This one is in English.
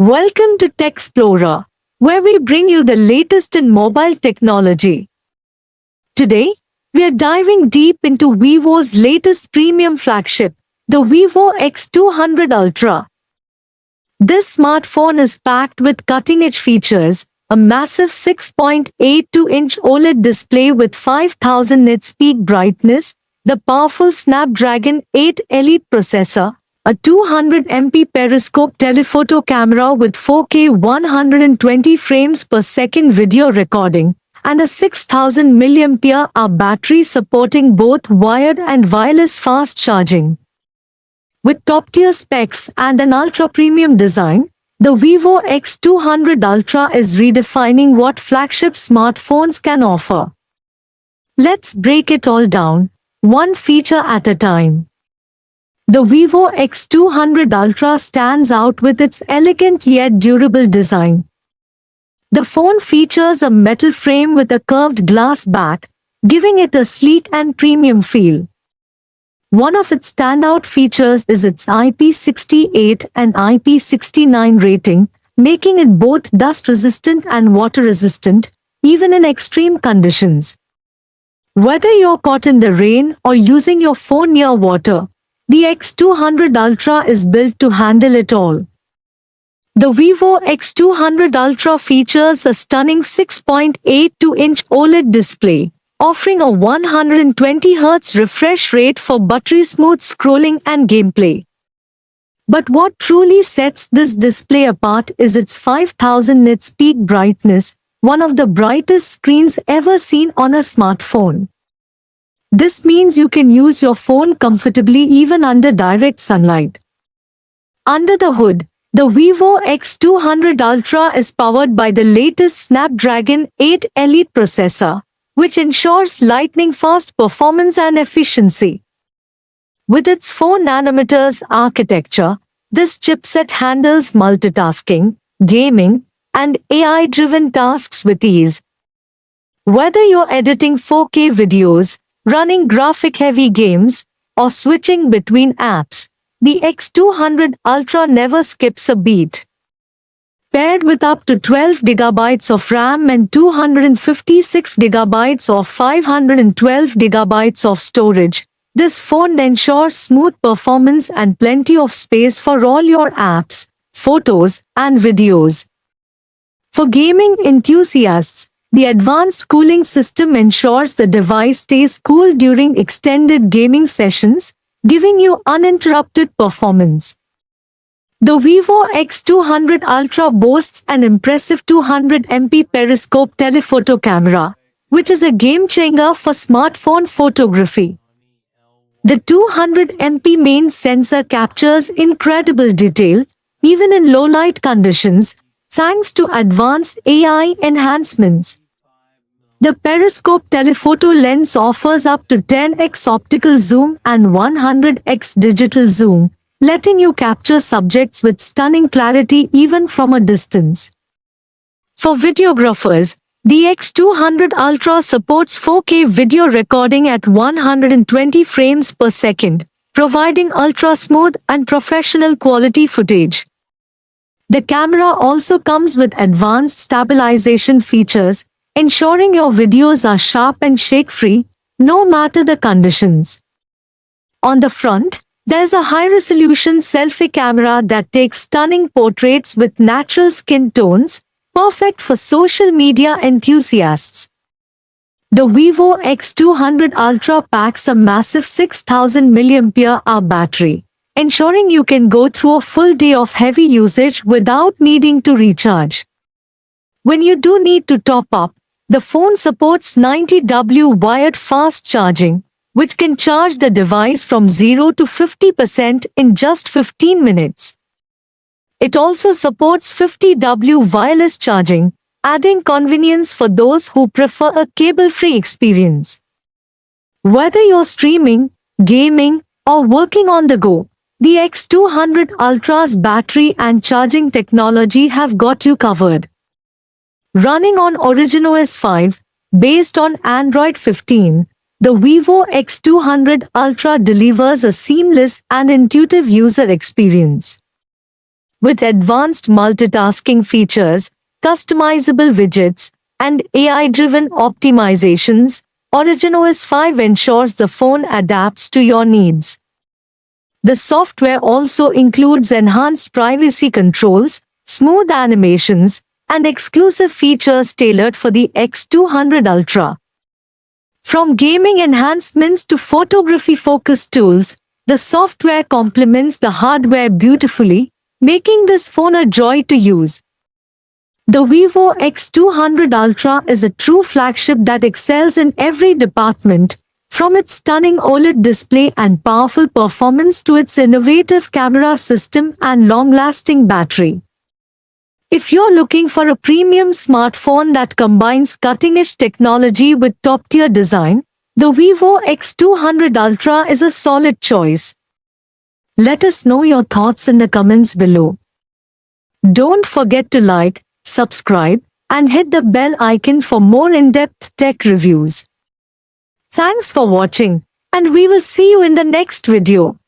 Welcome to Tech Explorer, where we bring you the latest in mobile technology. Today, we are diving deep into Vivo's latest premium flagship, the Vivo X200 Ultra. This smartphone is packed with cutting-edge features, a massive 6.82-inch OLED display with 5000 nits peak brightness, the powerful Snapdragon 8 Elite processor, a 200 MP periscope telephoto camera with 4K 120 frames per second video recording, and a 6000 mAh battery supporting both wired and wireless fast charging. With top-tier specs and an ultra-premium design, the Vivo X200 Ultra is redefining what flagship smartphones can offer. Let's break it all down, one feature at a time. The Vivo X200 Ultra stands out with its elegant yet durable design. The phone features a metal frame with a curved glass back, giving it a sleek and premium feel. One of its standout features is its IP68 and IP69 rating, making it both dust-resistant and water-resistant, even in extreme conditions. Whether you're caught in the rain or using your phone near water, the X200 Ultra is built to handle it all. The Vivo X200 Ultra features a stunning 6.82-inch OLED display, offering a 120Hz refresh rate for buttery-smooth scrolling and gameplay. But what truly sets this display apart is its 5000 nits peak brightness, one of the brightest screens ever seen on a smartphone. This means you can use your phone comfortably even under direct sunlight. Under the hood, the Vivo X200 Ultra is powered by the latest Snapdragon 8 Elite processor, which ensures lightning-fast performance and efficiency. With its 4nm architecture, this chipset handles multitasking, gaming, and AI-driven tasks with ease. Whether you're editing 4K videos, running graphic-heavy games, or switching between apps, the X200 Ultra never skips a beat. Paired with up to 12GB of RAM and 256GB or 512GB of storage, this phone ensures smooth performance and plenty of space for all your apps, photos, and videos. For gaming enthusiasts, the advanced cooling system ensures the device stays cool during extended gaming sessions, giving you uninterrupted performance. The Vivo X200 Ultra boasts an impressive 200MP periscope telephoto camera, which is a game-changer for smartphone photography. The 200MP main sensor captures incredible detail, even in low-light conditions, thanks to advanced AI enhancements. The periscope telephoto lens offers up to 10x optical zoom and 100x digital zoom, letting you capture subjects with stunning clarity even from a distance. For videographers, the X200 Ultra supports 4K video recording at 120 frames per second, providing ultra-smooth and professional quality footage. The camera also comes with advanced stabilization features, ensuring your videos are sharp and shake-free, no matter the conditions. On the front, there's a high-resolution selfie camera that takes stunning portraits with natural skin tones, perfect for social media enthusiasts. The Vivo X200 Ultra packs a massive 6000 mAh battery, ensuring you can go through a full day of heavy usage without needing to recharge. When you do need to top up, the phone supports 90W wired fast charging, which can charge the device from 0 to 50% in just 15 minutes. It also supports 50W wireless charging, adding convenience for those who prefer a cable-free experience. Whether you're streaming, gaming, or working on the go, the X200 Ultra's battery and charging technology have got you covered. Running on Origin OS 5, based on Android 15, the Vivo X200 Ultra delivers a seamless and intuitive user experience. With advanced multitasking features, customizable widgets, and AI-driven optimizations, Origin OS 5 ensures the phone adapts to your needs. The software also includes enhanced privacy controls, smooth animations, and exclusive features tailored for the X200 Ultra. From gaming enhancements to photography-focused tools, the software complements the hardware beautifully, making this phone a joy to use. The Vivo X200 Ultra is a true flagship that excels in every department, from its stunning OLED display and powerful performance to its innovative camera system and long-lasting battery. If you're looking for a premium smartphone that combines cutting-edge technology with top-tier design, the Vivo X200 Ultra is a solid choice. Let us know your thoughts in the comments below. Don't forget to like, subscribe, and hit the bell icon for more in-depth tech reviews. Thanks for watching, and we will see you in the next video.